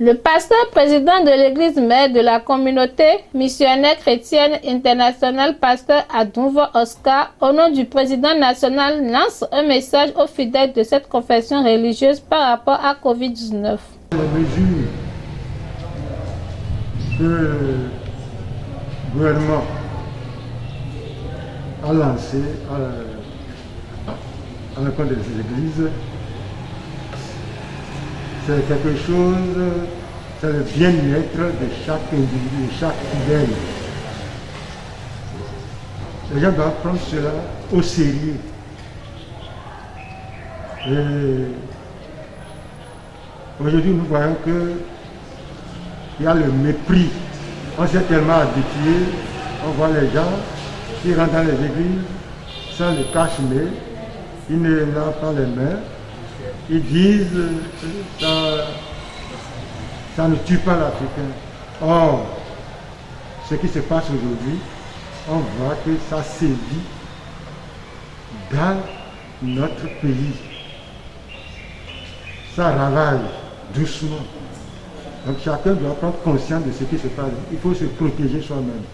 Le pasteur président de l'église mère de la communauté missionnaire chrétienne internationale, pasteur Adunvo Oscar, au nom du président national, lance un message aux fidèles de cette confession religieuse par rapport à Covid-19. Les mesures que le gouvernement a lancées à l'encontre des églises, c'est quelque chose, c'est le bien-être de chaque individu, de chaque fidèle. Les gens doivent prendre cela au sérieux. Et aujourd'hui, nous voyons qu'il y a le mépris. On s'est tellement habitué, on voit les gens qui rentrent dans les églises sans le cache-nez, ils ne lavent pas les mains. Ils disent que ça ne tue pas l'Africain. Or, ce qui se passe aujourd'hui, on voit que ça sévit dans notre pays. Ça ravage doucement. Donc chacun doit prendre conscience de ce qui se passe. Il faut se protéger soi-même.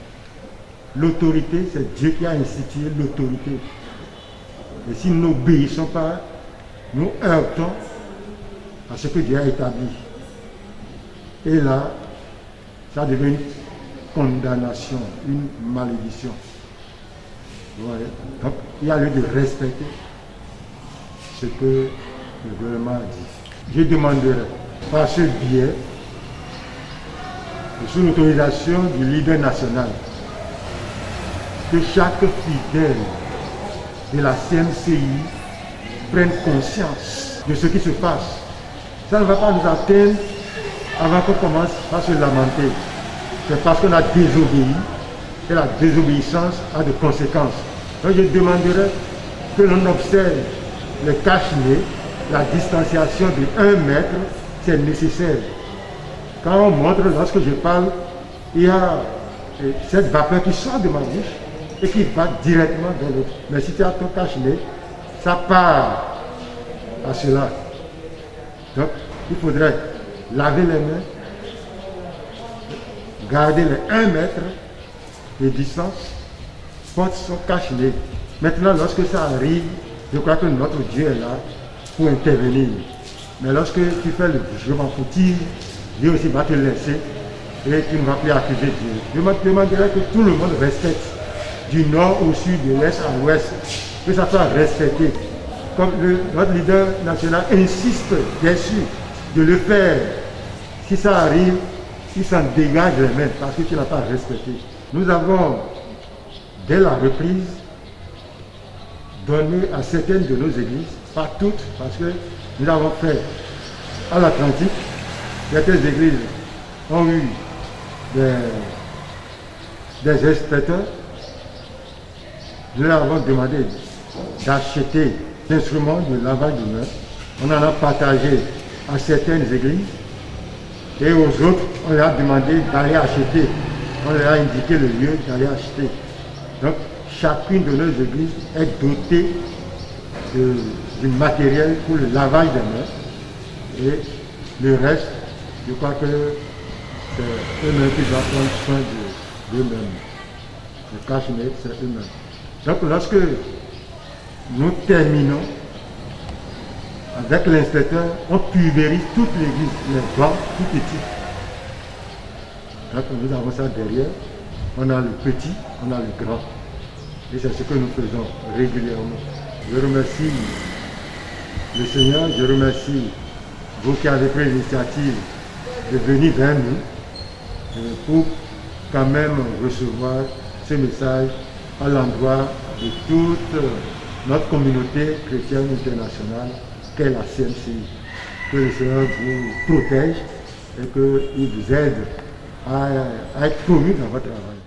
L'autorité, c'est Dieu qui a institué l'autorité. Et si nous n'obéissons pas, nous heurtons à ce que Dieu a établi. Et là, ça devient une condamnation, une malédiction. Ouais. Donc, il y a lieu de respecter ce que le gouvernement a dit. Je demanderai, par ce biais, sous l'autorisation du leader national, que chaque fidèle de la CMCI prennent conscience de ce qui se passe. Ça ne va pas nous atteindre avant qu'on commence à se lamenter. C'est parce qu'on a désobéi et la désobéissance a des conséquences. Donc je demanderai que l'on observe le cache-nez, la distanciation de 1 mètre, c'est nécessaire. Quand on montre, lorsque je parle, il y a cette vapeur qui sort de ma bouche et qui va directement dans l'autre. Mais si tu as ton cache-nez, ça part à cela. Donc, il faudrait laver les mains, garder les 1 mètre de distance, porte son cache-nez. Maintenant, lorsque ça arrive, je crois que notre Dieu est là pour intervenir. Mais lorsque tu fais le je m'en foutis, Dieu aussi va te laisser et tu ne vas plus accuser Dieu. Je me demanderais que tout le monde respecte, du nord au sud, de l'est à l'ouest, que ça soit respecté. Comme notre leader national insiste, bien sûr, de le faire. Si ça arrive, il s'en dégage les mains parce que tu n'as pas respecté. Nous avons, dès la reprise, donné à certaines de nos églises, pas toutes, parce que nous avons fait à l'Atlantique, certaines églises ont eu des inspecteurs. Nous leur avons demandé d'acheter instruments de lavage de mains. On en a partagé à certaines églises et aux autres, on leur a demandé d'aller acheter. On leur a indiqué le lieu d'aller acheter. Donc, chacune de nos églises est dotée du matériel pour le lavage des mains et le reste, je crois que c'est eux-mêmes qui doivent prendre soin d'eux-mêmes. Le cache-nez, c'est eux-mêmes. Donc, lorsque nous terminons avec l'inspecteur, on pulvérise toute l'église, les bancs tout petits. Donc nous avons ça derrière, on a le petit, on a le grand. Et c'est ce que nous faisons régulièrement. Je remercie le Seigneur, je remercie vous qui avez pris l'initiative de venir vers nous pour quand même recevoir ce message à l'endroit de toute notre communauté chrétienne internationale qu'est la CMCI. Que le Seigneur vous protège et qu'il vous aide à être promu dans votre travail.